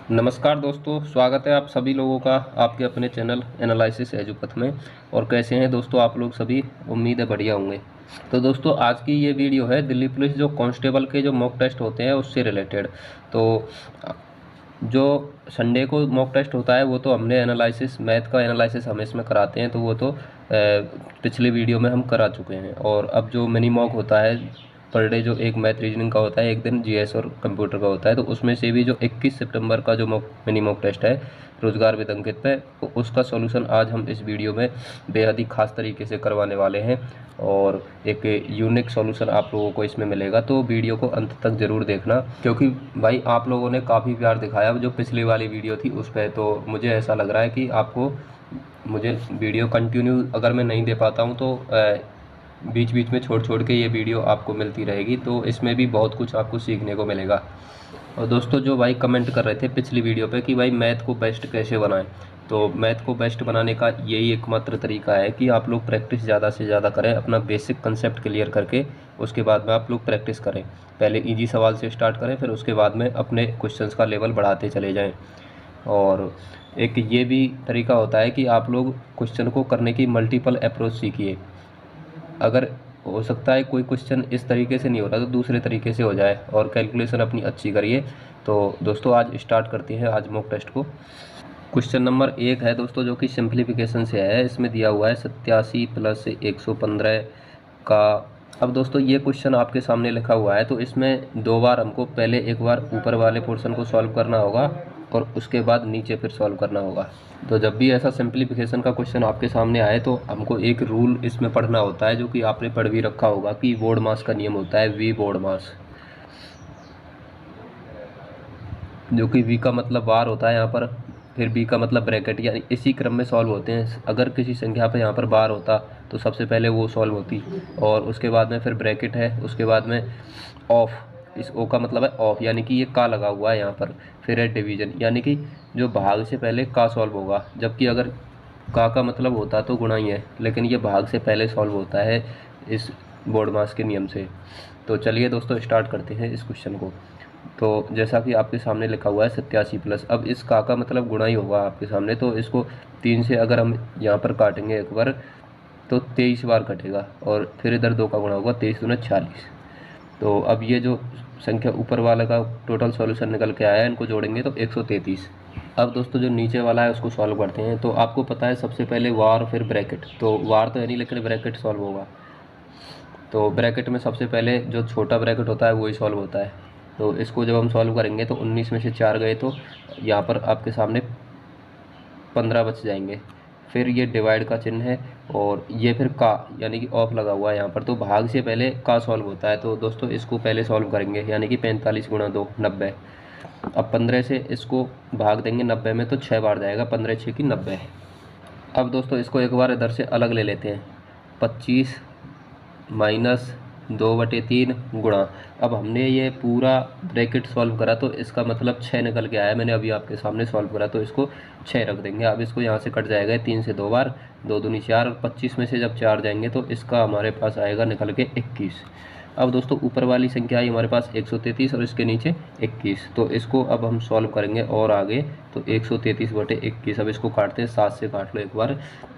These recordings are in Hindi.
नमस्कार दोस्तों, स्वागत है आप सभी लोगों का आपके अपने चैनल एनालिसिस एजुपथ में। और कैसे हैं दोस्तों आप लोग सभी? उम्मीद है बढ़िया होंगे। तो दोस्तों आज की ये वीडियो है दिल्ली पुलिस जो कांस्टेबल के जो मॉक टेस्ट होते हैं उससे रिलेटेड। तो जो संडे को मॉक टेस्ट होता है वो तो हमने एनालिसिस मैथ का एनालिसिस हम इसमें कराते हैं, तो वो तो पिछले वीडियो में हम करा चुके हैं। और अब जो मिनी मॉक होता है पर डे, जो एक मैथ रीजनिंग का होता है, एक दिन जीएस और कंप्यूटर का होता है, तो उसमें से भी जो 21 सितंबर का जो मिनी मॉक टेस्ट है रोजगार विद अंकित पे, तो उसका सॉल्यूशन आज हम इस वीडियो में बेहद ही खास तरीके से करवाने वाले हैं और एक यूनिक सॉल्यूशन आप लोगों को इसमें मिलेगा। तो वीडियो को अंत तक ज़रूर देखना, क्योंकि भाई आप लोगों ने काफ़ी प्यार दिखाया जो पिछली वाली वीडियो थी उस पर, तो मुझे ऐसा लग रहा है कि आपको मुझे वीडियो कंटिन्यू अगर मैं नहीं दे पाता हूँ तो बीच बीच में छोड़ छोड़ के ये वीडियो आपको मिलती रहेगी, तो इसमें भी बहुत कुछ आपको सीखने को मिलेगा। और दोस्तों जो भाई कमेंट कर रहे थे पिछली वीडियो पे कि भाई मैथ को बेस्ट कैसे बनाएं, तो मैथ को बेस्ट बनाने का यही एकमात्र तरीका है कि आप लोग प्रैक्टिस ज़्यादा से ज़्यादा करें, अपना बेसिक कंसेप्ट क्लियर करके उसके बाद में आप लोग प्रैक्टिस करें। पहले इजी सवाल से स्टार्ट करें, फिर उसके बाद में अपने क्वेश्चंस का लेवल बढ़ाते चले जाएँ। और एक ये भी तरीका होता है कि आप लोग क्वेश्चन को करने की मल्टीपल अप्रोच सीखिए। अगर हो सकता है कोई क्वेश्चन इस तरीके से नहीं हो रहा तो दूसरे तरीके से हो जाए, और कैलकुलेशन अपनी अच्छी करिए। तो दोस्तों आज स्टार्ट करते हैं आज मॉक टेस्ट को। क्वेश्चन नंबर 1 है दोस्तों, जो कि सिंप्लीफिकेशन से है। इसमें दिया हुआ है 87 + 115 का। अब दोस्तों ये क्वेश्चन आपके सामने लिखा हुआ है, तो इसमें दो बार हमको पहले एक बार ऊपर वाले पोर्शन को सॉल्व करना होगा और उसके बाद नीचे फिर सॉल्व करना होगा। तो जब भी ऐसा सिंप्लीफिकेशन का क्वेश्चन आपके सामने आए तो हमको एक रूल इसमें पढ़ना होता है, जो कि आपने पढ़ भी रखा होगा कि बोर्ड मास का नियम होता है, वी बोर्ड मास, जो कि वी का मतलब बार होता है यहाँ पर, फिर बी का मतलब ब्रैकेट, यानी इसी क्रम में सॉल्व होते हैं। अगर किसी संख्या पर यहाँ पर बार होता तो सबसे पहले वो सॉल्व होती, और उसके बाद में फिर ब्रैकेट है, उसके बाद में ऑफ, इस ओ का मतलब है ऑफ, यानी कि ये का लगा हुआ है यहाँ पर। फिर है डिवीजन, यानी कि जो भाग से पहले का सॉल्व होगा, जबकि अगर का मतलब होता तो गुणा ही है, लेकिन ये भाग से पहले सॉल्व होता है इस बोर्ड मास के नियम से। तो चलिए दोस्तों स्टार्ट करते हैं इस क्वेश्चन को। तो जैसा कि आपके सामने लिखा हुआ है 87 प्लस, अब इस का मतलब गुणा ही होगा आपके सामने, तो इसको 3 से अगर हम यहाँ पर काटेंगे एक बार तो 23 बार कटेगा, और फिर इधर 2 का गुणा होगा, 23 दूना 40। तो अब ये जो संख्या ऊपर वाला का टोटल सॉल्यूशन निकल के आया है, इनको जोड़ेंगे तो 133। अब दोस्तों जो नीचे वाला है उसको सॉल्व करते हैं। तो आपको पता है सबसे पहले वार फिर ब्रैकेट, तो वार तो है नहीं लेकिन ब्रैकेट सॉल्व होगा। तो ब्रैकेट में सबसे पहले जो छोटा ब्रैकेट होता है वही सॉल्व होता है। तो इसको जब हम सॉल्व करेंगे तो 19 में से 4 गए तो यहाँ पर आपके सामने 15 बच जाएंगे। फिर ये डिवाइड का चिन्ह है, और ये फिर का यानी कि ऑफ लगा हुआ है यहाँ पर, तो भाग से पहले का सॉल्व होता है। तो दोस्तों इसको पहले सॉल्व करेंगे, यानी कि 45 × 2 90। अब 15 से इसको भाग देंगे 90 में तो 6 बार जाएगा, 15 6 की 90। अब दोस्तों इसको एक बार इधर से अलग ले लेते हैं, 25 - 2/3 गुणा। अब हमने ये पूरा ब्रैकेट सॉल्व करा तो इसका मतलब 6 निकल के आया, मैंने अभी आपके सामने सॉल्व करा, तो इसको 6 रख देंगे। अब इसको यहाँ से कट जाएगा 3 से 2 बार, 2 दूनी 4, और 25 में से जब 4 जाएंगे तो इसका हमारे पास आएगा निकल के 21। अब दोस्तों ऊपर वाली संख्या आई हमारे पास 133 और इसके नीचे 21, तो इसको अब हम सॉल्व करेंगे और आगे, तो 133/21। अब इसको काटते हैं, 7 से काट लो एक बार,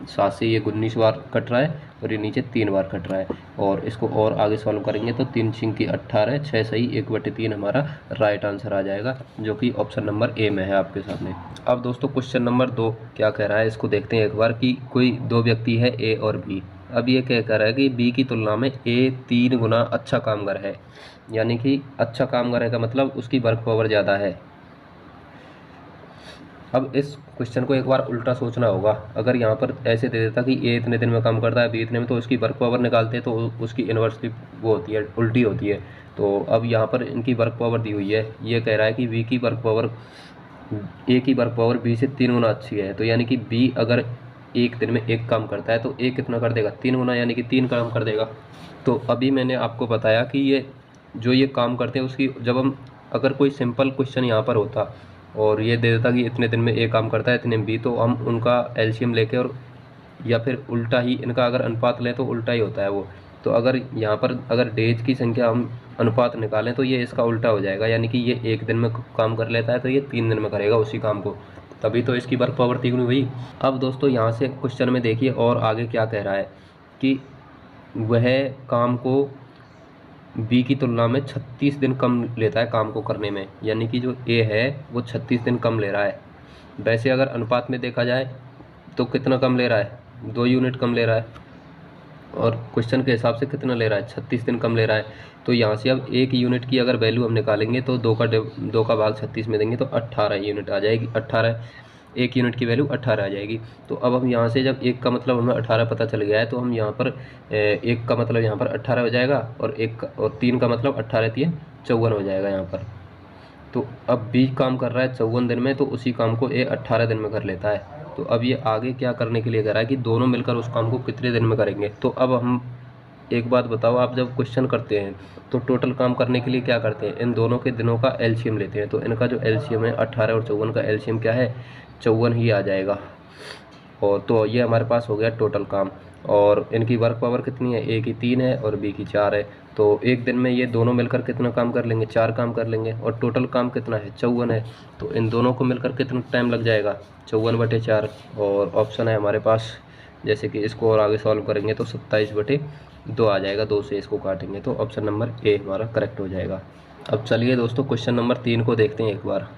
7 से ये 19 बार कट रहा है और ये नीचे 3 बार कट रहा है। और इसको और आगे सॉल्व करेंगे तो 3 × 6 = 18, 6 सही 1/3 हमारा राइट आंसर आ जाएगा, जो कि ऑप्शन नंबर ए में है आपके सामने। अब दोस्तों क्वेश्चन नंबर 2 क्या कह रहा है इसको देखते हैं एक बार, कि कोई दो व्यक्ति है ए और बी। अब ये क्या कह रहा है कि बी की तुलना में ए 3 गुना अच्छा कामगार है, यानी कि अच्छा कामगार है का मतलब उसकी वर्क पावर ज़्यादा है। अब इस क्वेश्चन को एक बार उल्टा सोचना होगा। अगर यहाँ पर ऐसे दे देता कि ए इतने दिन में काम करता है, बी इतने में, तो उसकी वर्क पावर निकालते तो उसकी इन्वर्सली वो होती है, उल्टी होती है। तो अब यहाँ पर इनकी वर्क पावर दी हुई है, ये कह रहा है कि बी की वर्क पावर, ए की वर्क पावर बी से 3 गुना अच्छी है। तो यानी कि बी अगर एक दिन में एक काम करता है तो ए कितना कर देगा, 3 गुना, यानी कि 3 काम कर देगा। तो अभी मैंने आपको बताया कि ये जो ये काम करते हैं उसकी, जब हम अगर कोई सिंपल क्वेश्चन यहाँ पर होता और ये दे देता कि इतने दिन में ए काम करता है इतने में बी, तो हम उनका एलसीएम लेके, और या फिर उल्टा ही इनका अगर अनुपात लें तो उल्टा ही होता है वो। तो अगर यहाँ पर अगर डेज की संख्या हम अनुपात निकालें तो ये इसका उल्टा हो जाएगा, यानी कि ये 1 दिन में काम कर लेता है तो ये 3 दिन में करेगा उसी काम को, तभी तो इसकी वर्क पावर 3 हुई। अब दोस्तों यहाँ से क्वेश्चन में देखिए और आगे क्या कह रहा है कि वह काम को बी की तुलना में 36 दिन कम लेता है काम को करने में, यानी कि जो ए है वो 36 दिन कम ले रहा है। वैसे अगर अनुपात में देखा जाए तो कितना कम ले रहा है, 2 यूनिट कम ले रहा है, और क्वेश्चन के हिसाब से कितना ले रहा है, 36 दिन कम ले रहा है। तो यहाँ से अब 1 यूनिट की अगर वैल्यू हम निकालेंगे तो 2 का भाग 36 में देंगे तो 18 यूनिट आ जाएगी, 18 1 यूनिट की वैल्यू 18 आ जाएगी। तो अब हम यहाँ से जब 1 का मतलब हमें 18 पता चल गया है तो हम यहाँ पर 1 का मतलब यहाँ पर 18 हो जाएगा, और 3 का मतलब 18 3 54 हो जाएगा यहाँ पर। तो अब बी काम कर रहा है 54 दिन में, तो उसी काम को ए 18 दिन में कर लेता है। तो अब ये आगे क्या करने के लिए कह रहा है कि दोनों मिलकर उस काम को कितने दिन में करेंगे। तो अब हम एक बात बताओ, आप जब क्वेश्चन करते हैं तो टोटल काम करने के लिए क्या करते हैं, इन दोनों के दिनों का एलसीएम लेते हैं। तो इनका जो एलसीएम है 18 और 54 का एलसीएम क्या है, 54 ही आ जाएगा। और तो ये हमारे पास हो गया टोटल काम। और इनकी वर्क पावर कितनी है, ए की 3 है और बी की 4 है। तो एक दिन में ये दोनों मिलकर कितना काम कर लेंगे, 4 काम कर लेंगे, और टोटल काम कितना है, 54 है। तो इन दोनों को मिलकर कितना टाइम लग जाएगा, 54/4। और ऑप्शन है हमारे पास, जैसे कि इसको और आगे सॉल्व करेंगे तो 27/2 आ जाएगा, 2 से इसको काटेंगे तो ऑप्शन नंबर ए हमारा करेक्ट हो जाएगा। अब चलिए दोस्तों क्वेश्चन नंबर 3 को देखते हैं एक बार।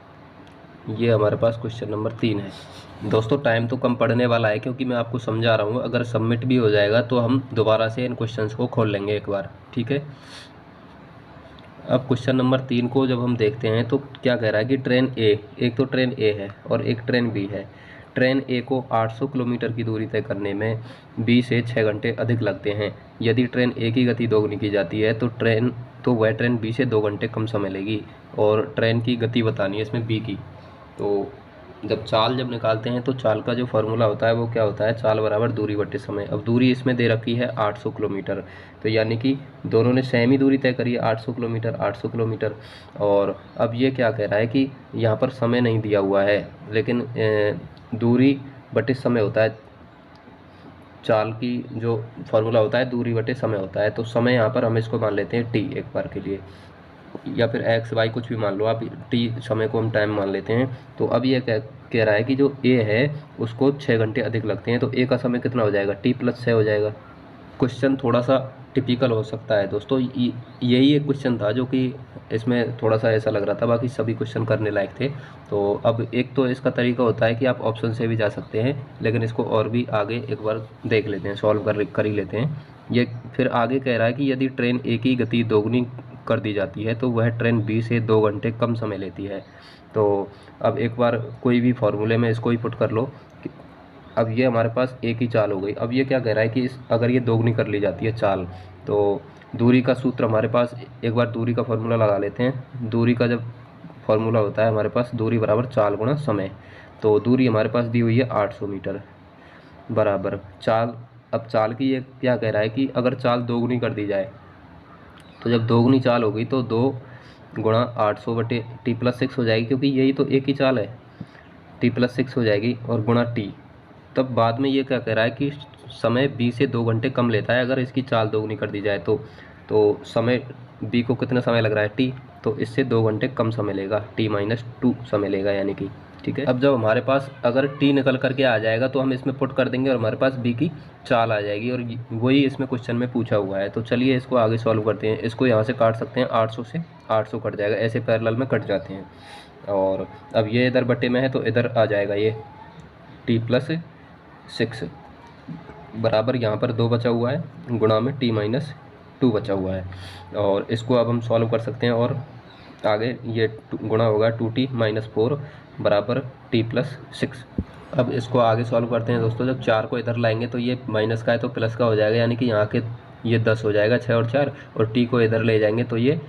ये हमारे पास क्वेश्चन नंबर 3 है। दोस्तों टाइम तो कम पड़ने वाला है क्योंकि मैं आपको समझा रहा हूँ, अगर सबमिट भी हो जाएगा तो हम दोबारा से इन क्वेश्चंस को खोल लेंगे एक बार, ठीक है। अब क्वेश्चन नंबर 3 को जब हम देखते हैं तो क्या कह रहा है कि ट्रेन ए, एक तो ट्रेन ए है और एक ट्रेन बी है। ट्रेन ए को 800 किलोमीटर की दूरी तय करने में बी से 6 घंटे अधिक लगते हैं। यदि ट्रेन ए की गति दोगुनी की जाती है तो वह ट्रेन बी से 2 घंटे कम समय लेगी। और ट्रेन की गति बतानी है इसमें बी की। तो जब निकालते हैं तो चाल का जो फार्मूला होता है वो क्या होता है, चाल बराबर दूरी बटे समय। अब दूरी इसमें दे रखी है 800 किलोमीटर, तो यानी कि दोनों ने सेम ही दूरी तय करी है, 800 किलोमीटर 800 किलोमीटर। और अब ये क्या कह रहा है कि यहाँ पर समय नहीं दिया हुआ है, लेकिन दूरी बटे समय होता है, चाल की जो फार्मूला होता है दूरी बटे समय होता है। तो समय यहाँ पर हम इसको मान लेते हैं टी एक बार के लिए, या फिर एक्स वाई कुछ भी मान लो आप, टी समय को हम टाइम मान लेते हैं। तो अब ये कह रहा है कि जो ए है उसको 6 घंटे अधिक लगते हैं, तो ए का समय कितना हो जाएगा, t+6 हो जाएगा। क्वेश्चन थोड़ा सा टिपिकल हो सकता है दोस्तों, यही एक क्वेश्चन था जो कि इसमें थोड़ा सा ऐसा लग रहा था, बाकी सभी क्वेश्चन करने लायक थे। तो अब एक तो इसका तरीका होता है कि आप ऑप्शन से भी जा सकते हैं, लेकिन इसको और भी आगे एक बार देख लेते हैं, सॉल्व कर ही लेते हैं। ये फिर आगे कह रहा है कि यदि ट्रेन ए की गति दोगुनी कर दी जाती है तो वह ट्रेन बी से 2 घंटे कम समय लेती है। तो अब एक बार कोई भी फॉर्मूले में इसको ही पुट कर लो। अब ये हमारे पास एक ही चाल हो गई। अब ये क्या कह रहा है कि अगर ये दोगुनी कर ली जाती है चाल, तो दूरी का सूत्र हमारे पास, एक बार दूरी का फॉर्मूला लगा लेते हैं। दूरी का जब फॉर्मूला होता है हमारे पास दूरी बराबर चाल गुणा समय। तो दूरी हमारे पास दी हुई है 800 मीटर बराबर चाल। अब चाल की ये क्या कह रहा है कि अगर चाल दोगुनी कर दी जाए, तो जब दोगुनी चाल हो गई तो 2 गुणा 800/t+6 हो जाएगी, क्योंकि यही तो एक ही चाल है, t+6 हो जाएगी और गुणा टी। तब बाद में ये क्या कह रहा है कि समय बी से 2 घंटे कम लेता है अगर इसकी चाल दोगुनी कर दी जाए तो समय बी को कितना समय लग रहा है, टी, तो इससे 2 घंटे कम समय लेगा, t-2 समय लेगा यानी कि, ठीक है। अब जब हमारे पास अगर टी निकल करके आ जाएगा तो हम इसमें पुट कर देंगे और हमारे पास बी की चाल आ जाएगी, और वही इसमें क्वेश्चन में पूछा हुआ है। तो चलिए इसको आगे सॉल्व करते हैं। इसको यहाँ से काट सकते हैं, 800 से 800 कट जाएगा, ऐसे पैरेलल में कट जाते हैं। और अब ये इधर बटे में है तो इधर आ जाएगा ये t+6 बराबर, यहाँ पर 2 बचा हुआ है गुणा में t-2 बचा हुआ है। और इसको अब हम सॉल्व कर सकते हैं, और आगे ये गुणा होगा 2t-4 बराबर t+6। अब इसको आगे सॉल्व करते हैं दोस्तों। जब 4 को इधर लाएंगे तो ये माइनस का है तो प्लस का हो जाएगा, यानी कि यहाँ के ये 10 हो जाएगा, 6 और 4, और t को इधर ले जाएंगे तो ये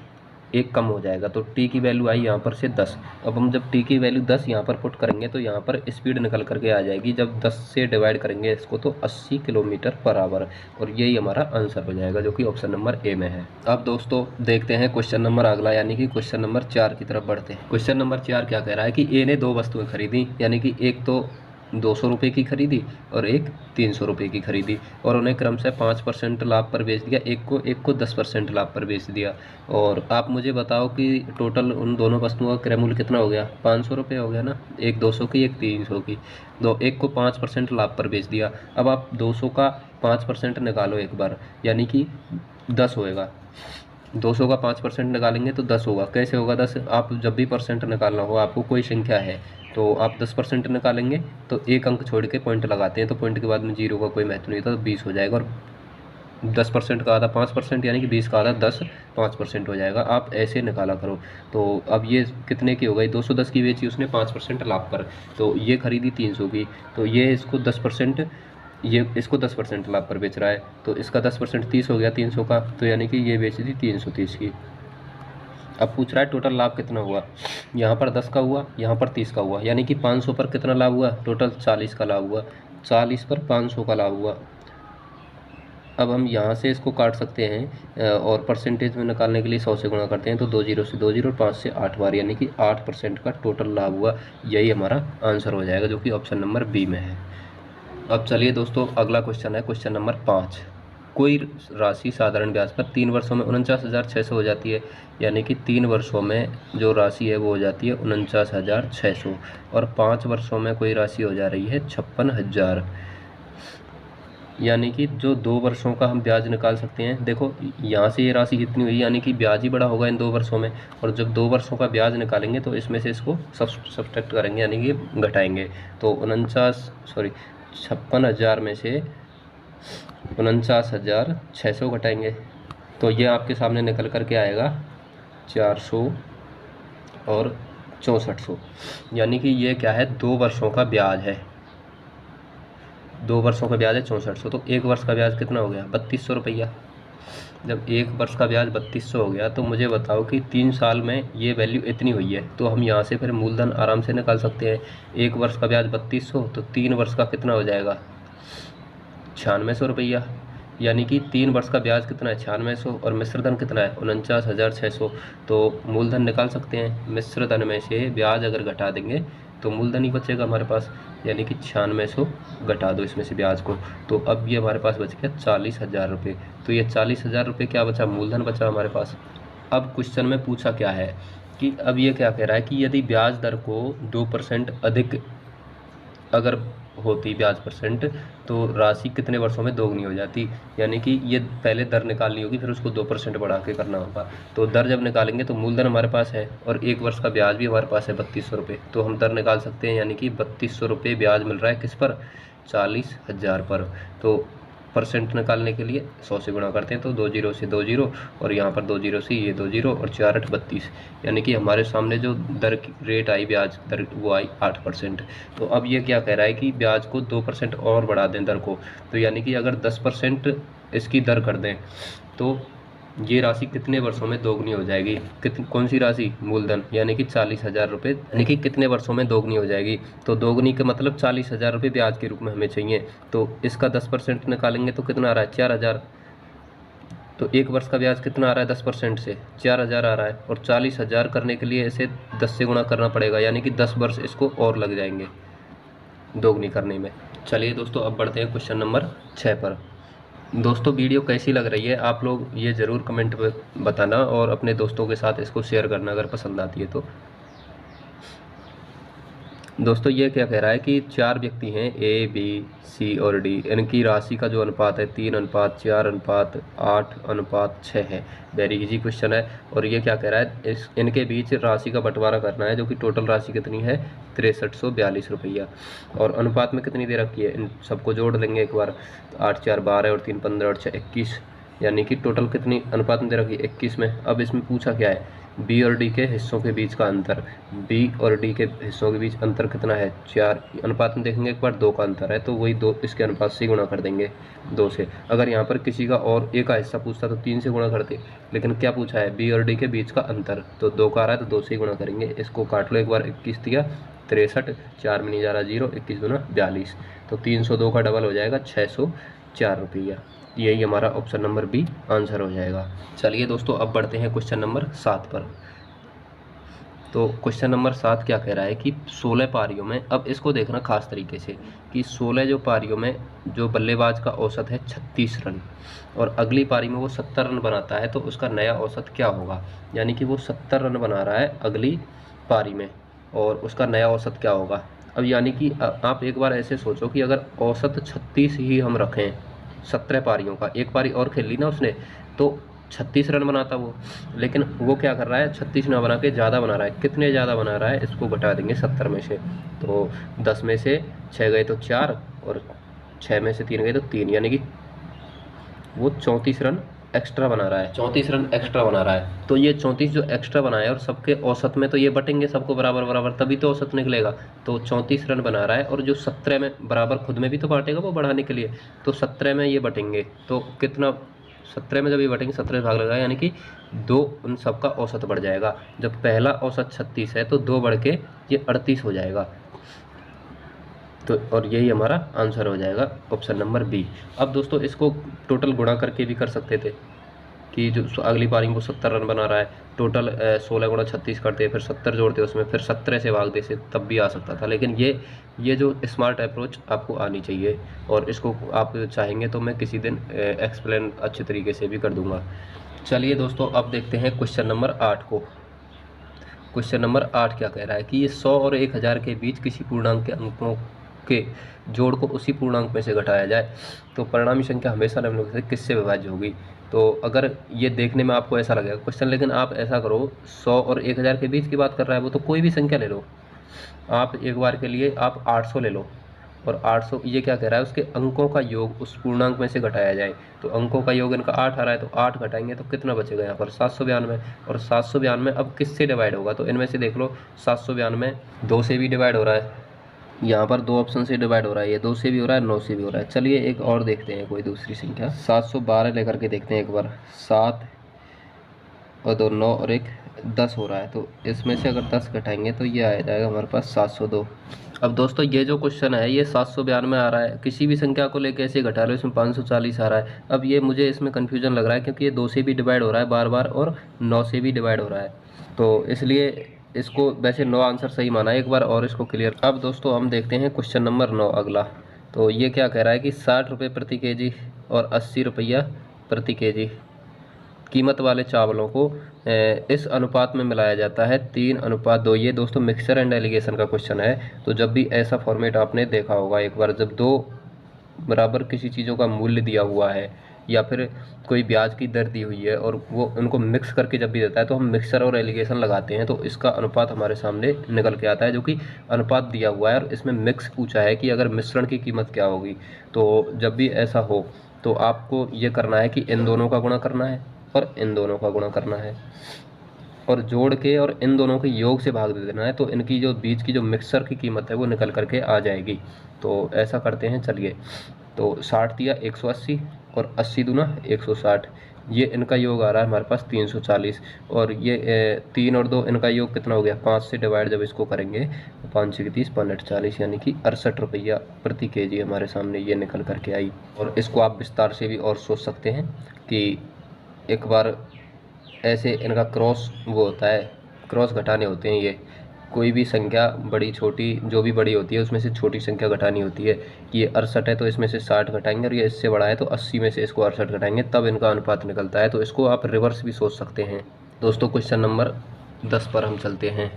1 कम हो जाएगा। तो t की वैल्यू आई यहाँ पर से 10। अब हम जब t की वैल्यू 10 यहाँ पर पुट करेंगे तो यहाँ पर स्पीड निकल करके आ जाएगी, जब 10 से डिवाइड करेंगे इसको तो 80 किलोमीटर पर आवर, और यही हमारा आंसर हो जाएगा जो कि ऑप्शन नंबर ए में है। अब दोस्तों देखते हैं क्वेश्चन नंबर अगला, यानी कि क्वेश्चन नंबर 4 की तरफ बढ़ते हैं। क्वेश्चन नंबर 4 क्या कह रहा है कि ए ने 2 वस्तुएं खरीदी, यानी कि एक तो ₹200 की खरीदी और एक ₹300 की खरीदी, और उन्हें क्रमशः 5% लाभ पर बेच दिया, एक को 10% लाभ पर बेच दिया। और आप मुझे बताओ कि टोटल उन दोनों वस्तुओं का क्रय मूल्य कितना हो गया? ₹500 हो गया ना, एक 200 की एक 300 की। एक को 5% लाभ पर बेच दिया। अब आप 200 का 5% निकालो एक बार, यानी कि 10 होएगा। 200 का 5% निकालेंगे तो 10 होगा। कैसे होगा 10? आप जब भी परसेंट निकालना हो, आपको कोई संख्या है तो आप 10% निकालेंगे तो एक अंक छोड़ के पॉइंट लगाते हैं, तो पॉइंट के बाद में 0 का कोई महत्व नहीं होता, तो 20 हो जाएगा। और 10% का आधा 5%, यानी कि 20 का आधा 10, 5% हो जाएगा। आप ऐसे निकाला करो। तो अब ये कितने की हो गई? 210 की बेची उसने 5% लाभ पर, तो ये खरीदी 300 की, तो ये इसको 10%, ये इसको 10% लाभ पर बेच रहा है, तो इसका 10% 30 हो गया 300 का, तो यानी कि ये बेच दी 330 की। अब पूछ रहा है टोटल लाभ कितना हुआ। यहाँ पर 10 का हुआ, यहाँ पर 30 का हुआ, यानी कि 500 पर कितना लाभ हुआ? टोटल 40 का लाभ हुआ। 40 पर 500 का लाभ हुआ। अब हम यहाँ से इसको काट सकते हैं और परसेंटेज में निकालने के लिए 100 से गुणा करते हैं, तो 2 जीरो से 2 जीरो और 5 से 8 बार, यानी कि 8% का टोटल लाभ हुआ। यही हमारा आंसर हो जाएगा, जो कि ऑप्शन नंबर बी में है। अब चलिए दोस्तों, अगला क्वेश्चन है क्वेश्चन नंबर 5। कोई राशि साधारण ब्याज पर 3 वर्षों में 49,600 हो जाती है, यानी कि 3 वर्षों में जो राशि है वो हो जाती है 49,600, और 5 वर्षों में कोई राशि हो जा रही है 56,000, यानी कि जो 2 वर्षों का हम ब्याज निकाल सकते हैं। देखो यहाँ से ये राशि कितनी हुई, यानी कि ब्याज ही बड़ा होगा इन 2 वर्षों में, और जब 2 वर्षों का ब्याज निकालेंगे तो इसमें से इसको सब्सट्रैक्ट करेंगे, यानी कि घटाएंगे। तो 56,000 में से 49,600 घटाएंगे, तो ये आपके सामने निकल कर के आएगा 400 और 6400, यानी कि ये क्या है? 2 वर्षों का ब्याज है। 2 वर्षों का ब्याज है 6400, तो 1 वर्ष का ब्याज कितना हो गया? 3200 रुपया। जब 1 वर्ष का ब्याज 3200 हो गया, तो मुझे बताओ कि 3 साल में ये वैल्यू इतनी हुई है, तो हम यहाँ से फिर मूलधन आराम से निकाल सकते हैं। 1 वर्ष का ब्याज 3200, तो 3 वर्ष का कितना हो जाएगा? 9600 रुपया, यानी कि 3 वर्ष का ब्याज कितना है? 9600, और मिश्र धन कितना है? 49,600। तो मूलधन निकाल सकते हैं। मिश्र धन में से ब्याज अगर घटा देंगे तो मूलधन ही बचेगा हमारे पास, यानी कि 9600 घटा दो इसमें से ब्याज को, तो अब ये हमारे पास बच गया 40,000 रुपये। तो ये 40,000 रुपये क्या बचा? मूलधन बचा हमारे पास। अब क्वेश्चन में पूछा क्या है कि अब ये क्या कह रहा है कि यदि ब्याज दर को 2% अधिक अगर होती ब्याज परसेंट, तो राशि कितने वर्षों में दोगुनी हो जाती, यानी कि ये पहले दर निकालनी होगी, फिर उसको 2% बढ़ा के करना होगा। तो दर जब निकालेंगे तो मूलधन हमारे पास है और 1 वर्ष का ब्याज भी हमारे पास है 3200 रुपये, तो हम दर निकाल सकते हैं, यानी कि 3200 रुपये ब्याज मिल रहा है किस पर? 40,000 पर। तो परसेंट निकालने के लिए 100 से गुणा करते हैं, तो 2 जीरो से 2 जीरो, और यहाँ पर 2 जीरो से ये 2 जीरो, और 4 8 32, यानी कि हमारे सामने जो दर की रेट आई, ब्याज दर, वो आई 8%। तो अब ये क्या कह रहा है कि ब्याज को 2% और बढ़ा दें दर को, तो यानी कि अगर 10% इसकी दर कर दें तो ये राशि कितने वर्षों में दोगुनी हो जाएगी? कौन सी राशि? मूलधन, यानी कि 40,000 रुपये, यानी कि कितने वर्षों में दोगुनी हो जाएगी? तो दोगुनी का मतलब 40,000 रुपये ब्याज के रूप में हमें चाहिए, तो इसका 10% निकालेंगे तो कितना आ रहा है? 4,000। तो 1 वर्ष का ब्याज कितना आ रहा है? 10% से 4,000 आ रहा है, और 40,000 करने के लिए इसे 10 से गुणा करना पड़ेगा, यानी कि 10 वर्ष इसको और लग जाएंगे दोगुनी करने में। चलिए दोस्तों, अब बढ़ते हैं क्वेश्चन नंबर 6 पर। दोस्तों, वीडियो कैसी लग रही है आप लोग ये ज़रूर कमेंट में बताना, और अपने दोस्तों के साथ इसको शेयर करना अगर पसंद आती है तो। दोस्तों, ये क्या कह रहा है कि 4 व्यक्ति हैं ए, बी, सी और डी, इनकी राशि का जो अनुपात है 3:4:8:6 है। वेरी इजी क्वेश्चन है। और ये क्या कह रहा है, इनके बीच राशि का बंटवारा करना है, जो कि टोटल राशि कितनी है? 6342 रुपया, और अनुपात में कितनी दे रखी है? इन सबको जोड़ लेंगे एक बार, तो 8 4 12 और 3 15 और 6 21, यानी कि टोटल कितनी अनुपात में दे रखी है? 21 में। अब इसमें पूछा क्या है? बी और डी के हिस्सों के बीच का अंतर। बी और डी के हिस्सों के बीच अंतर कितना है? 4। अनुपात में देखेंगे एक बार, 2 का अंतर है, तो वही 2 इसके अनुपात से गुणा कर देंगे 2 से। अगर यहाँ पर किसी का और ए का हिस्सा पूछता तो 3 से गुणा करते, लेकिन क्या पूछा है? बी और डी के बीच का अंतर, तो 2 का आ रहा है तो 2 से ही गुणा करेंगे। इसको काट लो एक बार, 21 दिया 63, 4 में नहीं जा रहा 0, 21 दूना 42, तो 302 का डबल हो जाएगा 604 रुपया। यही हमारा ऑप्शन नंबर बी आंसर हो जाएगा। चलिए दोस्तों, अब बढ़ते हैं क्वेश्चन नंबर 7 पर। तो क्वेश्चन नंबर 7 क्या कह रहा है कि 16 पारियों में, अब इसको देखना खास तरीके से कि 16 जो पारियों में जो बल्लेबाज का औसत है 36 रन और अगली पारी में वो 70 रन बनाता है, तो उसका नया औसत क्या होगा। यानी कि वो 70 रन बना रहा है अगली पारी में और उसका नया औसत क्या होगा। अब यानी कि आप एक बार ऐसे सोचो कि अगर औसत 36 ही हम रखें 17 पारियों का, एक पारी और खेल ली ना उसने तो 36 रन बनाता वो, लेकिन वो क्या कर रहा है 36 ना बना के ज़्यादा बना रहा है। कितने ज़्यादा बना रहा है इसको घटा देंगे 70 में से, तो 10 में से 6 गए तो 4 और 6 में से 3 गए तो 3, यानी कि वो 34 रन एक्स्ट्रा बना रहा है, 34 रन एक्स्ट्रा बना रहा है। तो ये 34 जो एक्स्ट्रा बनाया और सबके औसत में तो ये बटेंगे सबको बराबर बराबर, तभी तो औसत निकलेगा। तो 34 रन बना रहा है और जो 17 में बराबर खुद में भी तो बांटेगा वो बढ़ाने के लिए, तो 17 में ये बटेंगे तो कितना, 17 में जब ये बटेंगे 17 भाग लगा यानी कि 2 उन सबका औसत बढ़ जाएगा। जब पहला औसत 36 है तो 2 बढ़ के ये 38 हो जाएगा। तो और यही हमारा आंसर हो जाएगा ऑप्शन नंबर बी। अब दोस्तों इसको टोटल गुणा करके भी कर सकते थे कि जो अगली पारी में वो 70 रन बना रहा है, टोटल 16 गुणा 36 करते फिर 70 जोड़ते उसमें फिर 17 से भाग देते तब भी आ सकता था। लेकिन ये जो स्मार्ट अप्रोच आपको आनी चाहिए और इसको आप चाहेंगे तो मैं किसी दिन एक्सप्लेन अच्छे तरीके से भी कर दूंगा। चलिए दोस्तों अब देखते हैं क्वेश्चन नंबर 8 को। क्वेश्चन नंबर 8 क्या कह रहा है कि ये 100 और 1000 के बीच किसी पूर्णांक के अंकों के जोड़ को उसी पूर्णांक में से घटाया जाए तो परिणामी संख्या हमेशा निम्नलिखित से किससे विभाज्य होगी। तो अगर ये देखने में आपको ऐसा लगेगा क्वेश्चन, लेकिन आप ऐसा करो 100 और 1000 के बीच की बात कर रहा है वो, तो कोई भी संख्या ले लो आप, एक बार के लिए आप 800 ले लो और 800 ये क्या कह रहा है उसके अंकों का योग उस पूर्णांक में से घटाया जाए। तो अंकों का योग इनका 8 आ रहा है तो 8 घटाएंगे तो कितना बचेगा यहाँ पर 792, और 792 अब किससे डिवाइड होगा, तो इनमें से देख लो 792 2 से भी डिवाइड हो रहा है, यहाँ पर 2 ऑप्शन से डिवाइड हो रहा है, ये 2 से भी हो रहा है 9 से भी हो रहा है। चलिए एक और देखते हैं कोई दूसरी संख्या, 712 लेकर के देखते हैं एक बार, 7 और 2 9 और 1 10 हो रहा है, तो इसमें से अगर 10 घटाएंगे तो ये आ जाएगा हमारे पास 702। अब दोस्तों ये जो क्वेश्चन है ये 792 आ रहा है, किसी भी संख्या को लेकर ऐसे घटा लो इसमें 540 आ रहा है। अब ये मुझे इसमें कन्फ्यूजन लग रहा है क्योंकि ये 2 से भी डिवाइड हो रहा है बार बार और 9 से भी डिवाइड हो रहा है, तो इसलिए इसको वैसे 9 आंसर सही माना है, एक बार और इसको क्लियर। अब दोस्तों हम देखते हैं क्वेश्चन नंबर 9 अगला। तो ये क्या कह रहा है कि 60 रुपये प्रति केजी और 80 रुपया प्रति केजी कीमत वाले चावलों को इस अनुपात में मिलाया जाता है 3:2। ये दोस्तों मिक्सचर एंड एलिगेशन का क्वेश्चन है, तो जब भी ऐसा फॉर्मेट आपने देखा होगा एक बार, जब 2 बराबर किसी चीज़ों का मूल्य दिया हुआ है या फिर कोई ब्याज की दर दी हुई है और वो उनको मिक्स करके जब भी देता है तो हम मिक्सचर और एलिगेशन लगाते हैं, तो इसका अनुपात हमारे सामने निकल के आता है जो कि अनुपात दिया हुआ है और इसमें मिक्स पूछा है कि अगर मिश्रण की कीमत क्या होगी। तो जब भी ऐसा हो तो आपको ये करना है कि इन दोनों का गुणा करना है और इन दोनों का गुणा करना है और जोड़ के और इन दोनों के योग से भाग दे देना है, तो इनकी जो बीच की जो मिक्सर की कीमत है वो निकल करके आ जाएगी। तो ऐसा करते हैं चलिए, तो 60 दिया 180 और 80 दूना 160, ये इनका योग आ रहा है हमारे पास 340 और ये 3 और 2 इनका योग कितना हो गया 5 से डिवाइड जब इसको करेंगे 5 से 30 5 40 यानी कि 68 रुपया प्रति केजी हमारे सामने ये निकल करके आई। और इसको आप विस्तार से भी और सोच सकते हैं कि एक बार ऐसे इनका क्रॉस वो होता है, क्रॉस घटाने होते हैं, ये कोई भी संख्या बड़ी छोटी जो भी बड़ी होती है उसमें से छोटी संख्या घटानी होती है। ये 68 है तो इसमें से 60 घटाएंगे और ये इससे बड़ा है तो 80 में से इसको 68 घटाएंगे तब इनका अनुपात निकलता है। तो इसको आप रिवर्स भी सोच सकते हैं। दोस्तों क्वेश्चन नंबर 10 पर हम चलते हैं।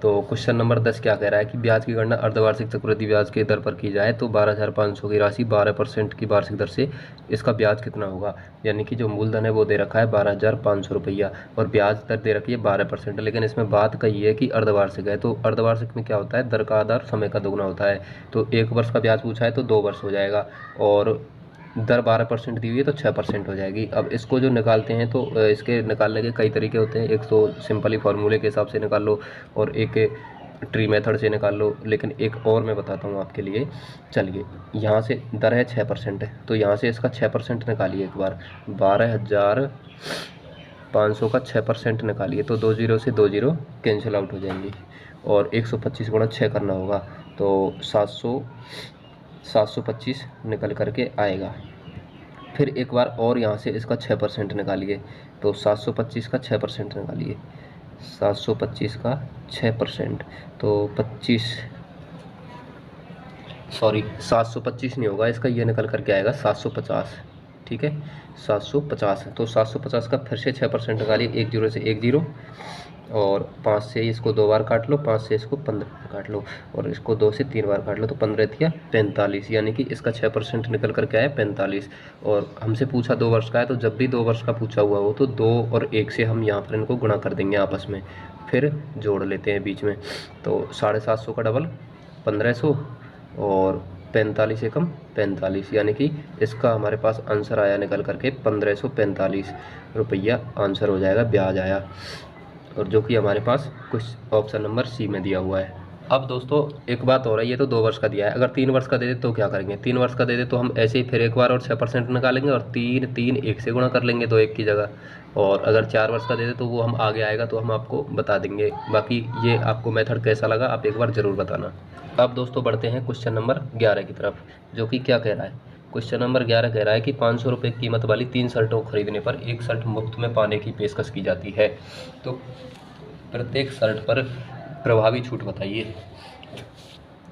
तो क्वेश्चन नंबर 10 क्या कह रहा है कि ब्याज की गणना अर्धवार्षिक चक्रवृद्धि ब्याज के दर पर की जाए तो 12,500 की राशि 12% की वार्षिक दर से इसका ब्याज कितना होगा। यानी कि जो मूलधन है वो दे रखा है 12,500 रुपया और ब्याज दर दे रखी है 12%, लेकिन इसमें बात कही है कि अर्धवार्षिक है। तो अर्धवार्षिक में क्या होता है, दर का आधा समय का दोगुना होता है। तो 1 वर्ष का ब्याज पूछा है तो 2 वर्ष हो जाएगा और दर 12% दी हुई है तो 6% हो जाएगी। अब इसको जो निकालते हैं तो इसके निकालने के कई तरीके होते हैं, एक तो सिंपली फार्मूले के हिसाब से निकाल लो और एक ट्री मेथड से निकाल लो, लेकिन एक और मैं बताता हूँ आपके लिए। चलिए यहाँ से दर है 6% है तो यहाँ से इसका 6% निकालिए एक बार, 12,500 का 6% निकालिए तो 2 जीरो से 2 जीरो कैंसिल आउट हो जाएंगी और 125 गुणा 6 करना होगा तो 725 निकल करके आएगा। फिर एक बार और यहाँ से इसका 6% निकालिए तो 725 का 6% निकालिए 725 का 6%, तो 725 नहीं होगा इसका, ये निकल करके आएगा 750। ठीक है, 750। तो 750 का फिर से 6% निकालिए, 1 जीरो से 1 जीरो, और 5 से इसको 2 बार काट लो, 5 से इसको 15 बार काट लो, और इसको 2 से 3 बार काट लो, तो 15 दिया 45, यानी कि इसका 6% निकल करके आया 45। और हमसे पूछा 2 वर्ष का है, तो जब भी 2 वर्ष का पूछा हुआ हो तो 2 और 1 से हम यहाँ पर इनको गुणा कर देंगे आपस में, फिर जोड़ लेते हैं बीच में। तो 750 का डबल 1500, और 45 एकम 45, यानी कि इसका हमारे पास आंसर आया निकल करके 1545 रुपया आंसर हो जाएगा, ब्याज आया, और जो कि हमारे पास कुछ ऑप्शन नंबर सी में दिया हुआ है। अब दोस्तों एक बात हो रही है, ये तो 2 वर्ष का दिया है, अगर 3 वर्ष का दे दे तो क्या करेंगे? 3 वर्ष का दे दे तो हम ऐसे ही फिर एक बार और 6% निकालेंगे, और 3 1 से गुणा कर लेंगे 2 1 की जगह। और अगर 4 वर्ष का दे दे तो वो हम आगे आएगा तो हम आपको बता देंगे। बाकी ये आपको मेथड कैसा लगा आप एक बार ज़रूर बताना। अब दोस्तों बढ़ते हैं क्वेश्चन नंबर 11 की तरफ, जो कि क्या कह रहा है। क्वेश्चन नंबर 11 कह रहा है कि 500 रुपये कीमत वाली 3 शर्टों को खरीदने पर 1 शर्ट मुफ्त में पाने की पेशकश की जाती है, तो प्रत्येक शर्ट पर प्रभावी छूट बताइए।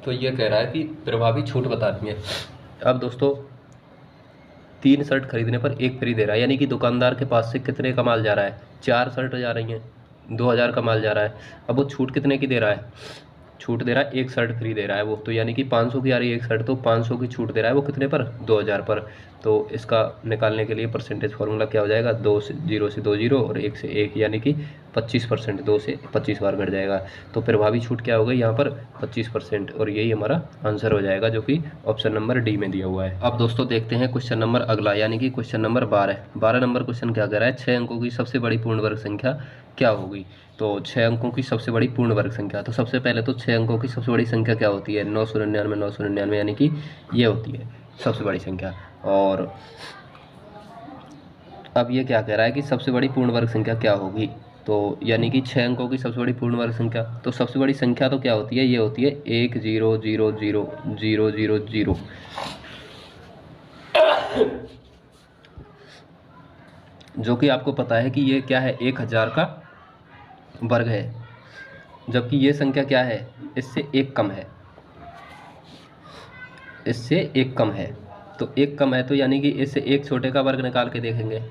तो ये कह रहा है कि प्रभावी छूट बतानी है। अब दोस्तों 3 शर्ट खरीदने पर 1 फ्री दे रहा है, यानी कि दुकानदार के पास से कितने का माल जा रहा है? 4 शर्ट जा रही हैं, 2000 का माल जा रहा है। अब वो छूट कितने की दे रहा है? छूट दे रहा है 1 शर्ट फ्री दे रहा है वो, तो यानी कि 500 की आ रही है 1 शर्ट, तो 500 की छूट दे रहा है वो कितने पर? 2000 पर। तो इसका निकालने के लिए परसेंटेज फार्मूला क्या हो जाएगा? 2 से 0 से 2 जीरो और 1 से 1, यानी कि 25%, 2 से 25 बार घट जाएगा। तो प्रभावी छूट क्या हो गई यहाँ पर? 25%, और यही हमारा आंसर हो जाएगा, जो कि ऑप्शन नंबर डी में दिया हुआ है। अब दोस्तों देखते हैं क्वेश्चन नंबर अगला, यानी कि क्वेश्चन नंबर 12 नंबर क्वेश्चन क्या कह रहा है? 6 अंकों की सबसे बड़ी पूर्ण वर्ग संख्या क्या होगी? तो 6 अंकों की सबसे बड़ी पूर्ण वर्ग संख्या, तो सबसे पहले तो 6 अंकों की सबसे बड़ी संख्या क्या होती है? 999, 999, यानी कि ये होती है सबसे बड़ी संख्या। और अब ये क्या कह रहा है कि सबसे बड़ी पूर्ण वर्ग संख्या क्या होगी? तो यानी कि 6 अंकों की सबसे बड़ी पूर्ण वर्ग संख्या, तो सबसे बड़ी संख्या तो क्या होती है? ये होती है 1 0 0 0 0 0 0, जो कि आपको पता है कि ये क्या है? 1000 का वर्ग है, जबकि ये संख्या क्या है? इससे 1 कम है, इससे 1 कम है। तो 1 कम है, तो यानी कि इससे 1 छोटे का वर्ग निकाल के देखेंगे,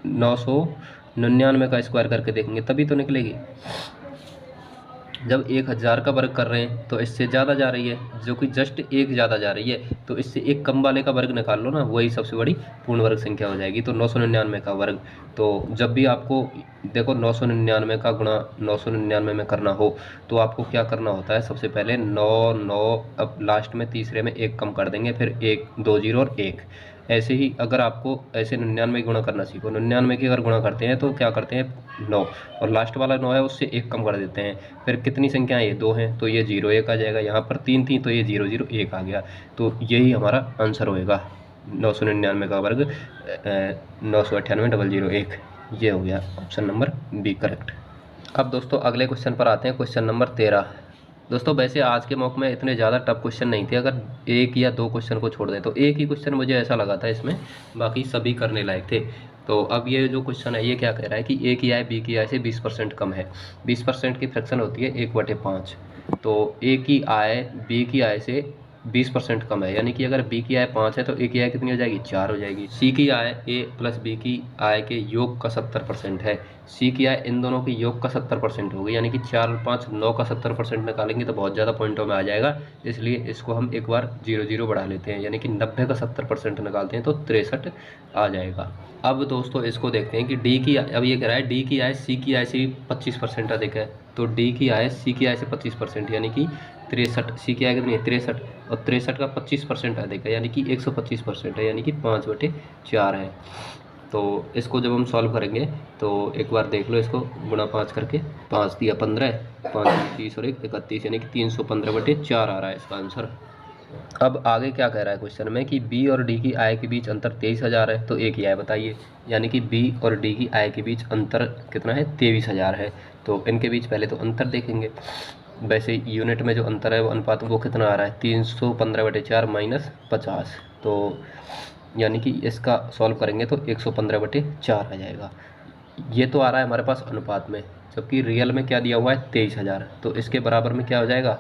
999 का स्क्वायर करके देखेंगे, तभी तो निकलेगी। जब 1000 का वर्ग कर रहे हैं तो इससे ज़्यादा जा रही है, जो कि जस्ट 1 ज़्यादा जा रही है, तो इससे 1 कम वाले का वर्ग निकाल लो ना, वही सबसे बड़ी पूर्ण वर्ग संख्या हो जाएगी। तो 999 का वर्ग, तो जब भी आपको देखो 999 का गुणा 999 में करना हो तो आपको क्या करना होता है? सबसे पहले 9 9, अब लास्ट में तीसरे में 1 कम कर देंगे, फिर 1 2 जीरो और 1। ऐसे ही अगर आपको ऐसे 99 गुणा करना सीखो, 99 की अगर गुणा करते हैं तो क्या करते हैं? 9, और लास्ट वाला 9 है उससे 1 कम कर देते हैं। फिर कितनी संख्या है? ये 2 हैं, तो ये 0 1 आ जाएगा। यहाँ पर 3 थी तो ये 0 0 1 आ गया। तो यही हमारा आंसर होएगा, 999 का वर्ग 998 001, ये हो गया ऑप्शन नंबर बी करेक्ट। अब दोस्तों अगले क्वेश्चन पर आते हैं, क्वेश्चन नंबर 13। दोस्तों वैसे आज के मॉक में इतने ज़्यादा टफ क्वेश्चन नहीं थे, अगर 1 या 2 क्वेश्चन को छोड़ दें तो एक ही क्वेश्चन मुझे ऐसा लगा था इसमें, बाकी सभी करने लायक थे। तो अब ये जो क्वेश्चन है ये क्या कह रहा है कि ए की आय बी की आय से 20% कम है। 20% की फ्रैक्शन होती है 1/5। तो ए की आय बी की आय से 20% कम है, यानी कि अगर बी की आय 5 है तो ए की आय कितनी हो जाएगी? 4 हो जाएगी। सी की आय ए प्लस बी की आय के योग का 70% है। सी की आय इन दोनों की योग का 70% होगी, यानी कि 4 और 5 9 का 70% निकालेंगे तो बहुत ज़्यादा पॉइंटों में आ जाएगा, इसलिए इसको हम एक बार 0 0 बढ़ा लेते हैं, यानी कि 90 का 70% निकालते हैं तो 63 आ जाएगा। अब दोस्तों इसको देखते हैं कि डी की, अब ये कह रहा है डी की आय सी की आय से 25% अधिक है, तो डी की आय सी की आय से 25%, यानी कि 63। सी की आय कितनी है? 63, और 63 का 25% अधिक है, यानी कि 125% है, यानी कि 5/4 है। तो इसको जब हम सॉल्व करेंगे तो एक बार देख लो, इसको गुणा 5 करके, 5 दिया 15, 5 30 और 1 31, यानी कि 315/4 आ रहा है इसका आंसर। अब आगे क्या कह रहा है क्वेश्चन में कि बी और डी की आय के बीच अंतर 23,000 है, तो ए की आय बताइए। यानी कि बी और डी की आय के बीच अंतर कितना है? 23,000 है। तो इनके बीच पहले तो अंतर देखेंगे, वैसे यूनिट में जो अंतर है वो अनुपात वो कितना आ रहा है? 315/4 माइनस 50, तो यानी कि इसका सॉल्व करेंगे तो 115/4 आ जाएगा। ये तो आ रहा है हमारे पास अनुपात में, जबकि रियल में क्या दिया हुआ है 23,000, तो इसके बराबर में क्या हो जाएगा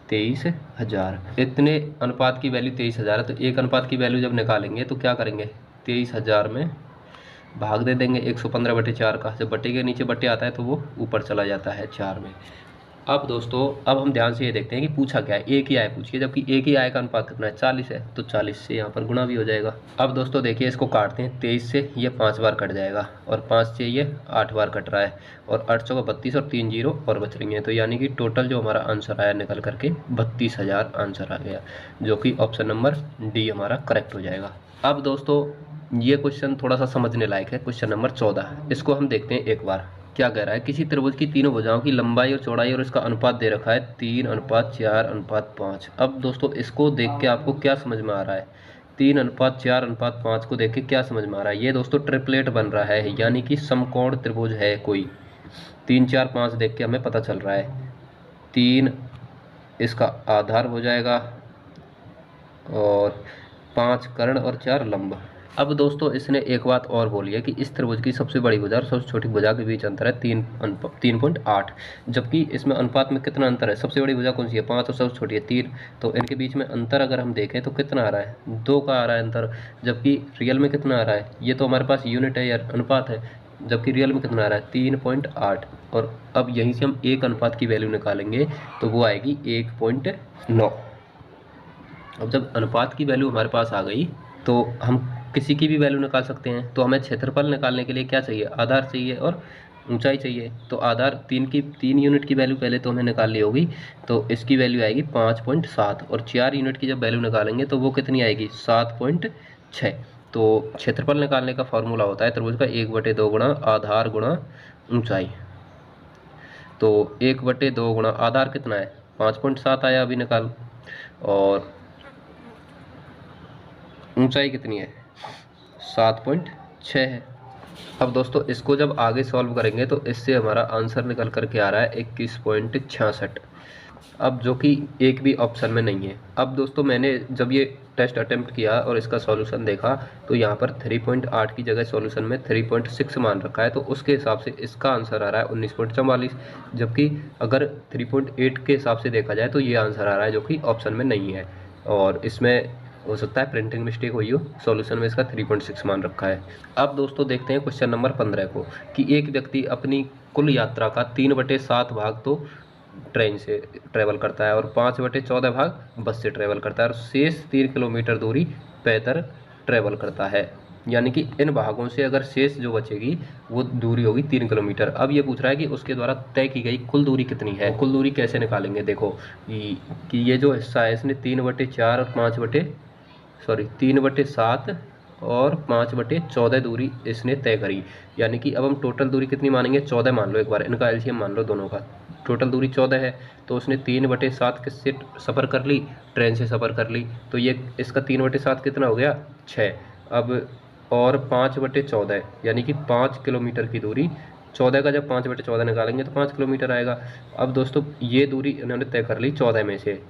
23,000। इतने अनुपात की वैल्यू 23,000 है, तो एक अनुपात की वैल्यू जब निकालेंगे तो क्या करेंगे 23,000 में भाग दे देंगे 115/4 का। जब बटे के नीचे बटे आता है तो वो ऊपर चला जाता है 4 में। अब दोस्तों अब हम ध्यान से ये देखते हैं कि पूछा क्या है, एक ही आय पूछिए, जबकि एक ही आय का अनुपात कितना है 40 है, तो 40 से यहाँ पर गुणा भी हो जाएगा। अब दोस्तों देखिए इसको काटते हैं, 23 से ये 5 बार कट जाएगा और 5 से ये 8 बार कट रहा है और 8 चौका 32 और 3 जीरो और बच रही हैं, तो यानी कि टोटल जो हमारा आंसर आया निकल करके 32,000 आंसर आ गया, जो कि ऑप्शन नंबर डी हमारा करेक्ट हो जाएगा। अब दोस्तों ये क्वेश्चन थोड़ा सा समझने लायक है, क्वेश्चन नंबर 14, इसको हम देखते हैं एक बार। क्या कह रहा है, किसी त्रिभुज की तीनों भुजाओं की लंबाई और चौड़ाई और इसका अनुपात दे रखा है 3:4:5। अब दोस्तों इसको देख के आपको क्या समझ में आ रहा है, 3:4:5 को देख के क्या समझ में आ रहा है, ये दोस्तों ट्रिपलेट बन रहा है, यानी कि समकोण त्रिभुज है कोई। 3 4 5 देख के हमें पता चल रहा है, 3 इसका आधार हो जाएगा और 5 कर्ण और 4 लंब। अब दोस्तों इसने एक बात और बोली है कि इस त्रिभुज की सबसे बड़ी भुजा और सबसे छोटी भुजा के बीच अंतर है 3.8, जबकि इसमें अनुपात में कितना अंतर है, सबसे बड़ी भुजा कौन सी है 5 और सबसे छोटी है 3, तो इनके बीच में अंतर अगर हम देखें तो कितना आ रहा है 2 का आ रहा है अंतर, जबकि रियल में कितना आ रहा है, ये तो हमारे पास यूनिट है यार अनुपात है, जबकि रियल में कितना आ रहा है 3.8। और अब यहीं से हम एक अनुपात की वैल्यू निकालेंगे तो वो आएगी 1.9। अब जब अनुपात की वैल्यू हमारे पास आ गई तो हम किसी की भी वैल्यू निकाल सकते हैं। तो हमें क्षेत्रफल निकालने के लिए क्या चाहिए, आधार चाहिए और ऊंचाई चाहिए। तो आधार 3 यूनिट की वैल्यू पहले तो हमें निकालनी होगी, तो इसकी वैल्यू आएगी 5.7 और 4 यूनिट की जब वैल्यू निकालेंगे तो वो कितनी आएगी 7.6। तो क्षेत्रफल निकालने का फॉर्मूला होता है त्रिभुज का 1/2 गुणा आधार गुणा ऊंचाई। तो 1/2 गुणा आधार कितना है 5.7 आया अभी निकाल, और ऊंचाई कितनी है 7.6 है। अब दोस्तों इसको जब आगे सॉल्व करेंगे तो इससे हमारा आंसर निकल करके आ रहा है 21.66, अब जो कि एक भी ऑप्शन में नहीं है। अब दोस्तों मैंने जब ये टेस्ट अटेम्प्ट किया और इसका सॉल्यूशन देखा तो यहाँ पर 3.8 की जगह सॉल्यूशन में 3.6 मान रखा है, तो उसके हिसाब से इसका आंसर आ रहा है 19.44, जबकि अगर 3.8 के हिसाब से देखा जाए तो ये आंसर आ रहा है जो कि ऑप्शन में नहीं है, और इसमें हो सकता है प्रिंटिंग मिस्टेक हुई हो, सॉल्यूशन में इसका 3.6 मान रखा है। अब दोस्तों देखते हैं क्वेश्चन नंबर 15 को, कि एक व्यक्ति अपनी कुल यात्रा का 3/7 भाग तो ट्रेन से ट्रेवल करता है और 5/14 भाग बस से ट्रेवल करता है और शेष 3 किलोमीटर दूरी पैदल ट्रेवल करता है, यानी कि इन भागों से अगर शेष जो बचेगी वो दूरी होगी 3 किलोमीटर। अब ये पूछ रहा है कि उसके द्वारा तय की गई कुल दूरी कितनी है। कुल दूरी कैसे निकालेंगे, देखो कि ये जो हिस्सा है इसने 3/4 और 3/7 और 5/14 दूरी इसने तय करी, यानी कि अब हम टोटल दूरी कितनी मानेंगे 14 मान लो, एक बार इनका एलसीएम मान लो दोनों का, टोटल दूरी 14 है, तो उसने 3/7 किससे सफ़र कर ली, ट्रेन से सफ़र कर ली, तो ये इसका 3/7 कितना हो गया 6। अब और 5/14 यानी कि 5 किलोमीटर की दूरी, 14 का जब 5/14 निकालेंगे तो 5 किलोमीटर आएगा। अब दोस्तों ये दूरी इन्होंने तय कर ली 14 में से,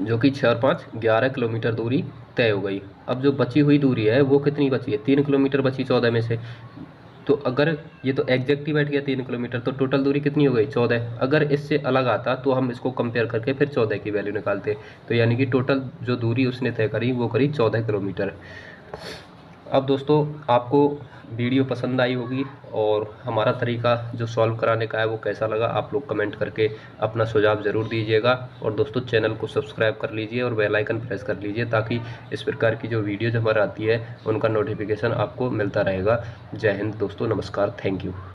जो कि 6 और 5 11 किलोमीटर दूरी तय हो गई। अब जो बची हुई दूरी है वो कितनी बची है 3 किलोमीटर बची 14 में से, तो अगर ये तो एग्जैक्ट ही बैठ गया 3 किलोमीटर, तो टोटल दूरी कितनी हो गई 14। अगर इससे अलग आता तो हम इसको कंपेयर करके फिर 14 की वैल्यू निकालते, तो यानी कि टोटल जो दूरी उसने तय करी वो करी 14 किलोमीटर। अब दोस्तों आपको वीडियो पसंद आई होगी और हमारा तरीका जो सॉल्व कराने का है वो कैसा लगा, आप लोग कमेंट करके अपना सुझाव ज़रूर दीजिएगा। और दोस्तों चैनल को सब्सक्राइब कर लीजिए और बेल आइकन प्रेस कर लीजिए, ताकि इस प्रकार की जो वीडियोज हमारी आती है उनका नोटिफिकेशन आपको मिलता रहेगा। जय हिंद दोस्तों, नमस्कार, थैंक यू।